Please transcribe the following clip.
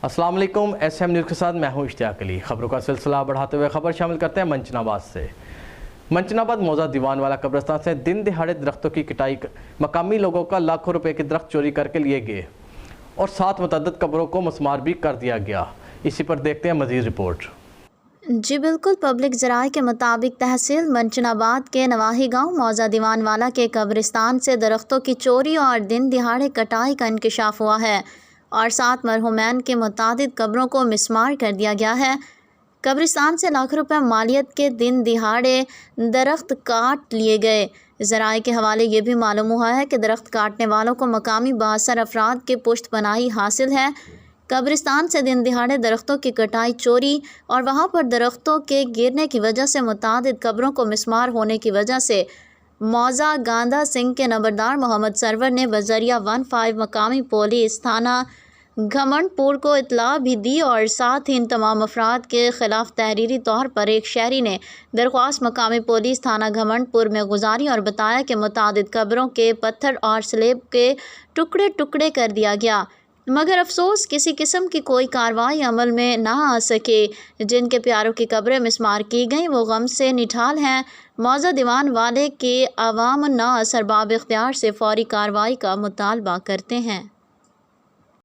السلام علیکم، S M news کے ساتھ میں ہوں اشتیاق علی۔ خبروں کا سلسلہ بڑھاتے ہوئے خبر شامل کرتے ہیں منچن آباد سے۔ منچن آباد موضع دیوان والا قبرستان سے دن دہاڑے درختوں کی کٹائی، مقامی لوگوں کا لاکھوں روپے کے درخت چوری کر کے لیے گئے اور 7 متعدد قبروں کو مسمار بھی کر دیا گیا۔ اسی پر دیکھتے ہیں مزید رپورٹ۔ جی بالکل، پبلک ذرائع کے مطابق تحصیل منچن آباد کے نواحی گاؤں موضع دیوان والا کے قبرستان سے درختوں کی چوری اور دن دہاڑے کٹائی کا انکشاف ہوا ہے اور 7 مرحومین کے متعدد قبروں کو مسمار کر دیا گیا ہے۔ قبرستان سے لاکھ روپے مالیت کے دن دہاڑے درخت کاٹ لیے گئے۔ ذرائع کے حوالے یہ بھی معلوم ہوا ہے کہ درخت کاٹنے والوں کو مقامی بااثر افراد کے پشت پناہی حاصل ہے۔ قبرستان سے دن دہاڑے درختوں کی کٹائی، چوری اور وہاں پر درختوں کے گرنے کی وجہ سے متعدد قبروں کو مسمار ہونے کی وجہ سے موضع گاندھا سنگھ کے نمبردار محمد سرور نے بذریعہ 15 مقامی پولیس تھانہ گھمنڈ پور کو اطلاع بھی دی اور ساتھ ہی ان تمام افراد کے خلاف تحریری طور پر ایک شہری نے درخواست مقامی پولیس تھانہ گھمنڈ پور میں گزاری اور بتایا کہ متعدد قبروں کے پتھر اور سلیب کے ٹکڑے ٹکڑے کر دیا گیا، مگر افسوس کسی قسم کی کوئی کارروائی عمل میں نہ آ سکے۔ جن کے پیاروں کی قبریں مسمار کی گئیں وہ غم سے نڈھال ہیں۔ موضع دیوان والے کے عوام نا اسباب اختیار سے فوری کارروائی کا مطالبہ کرتے ہیں۔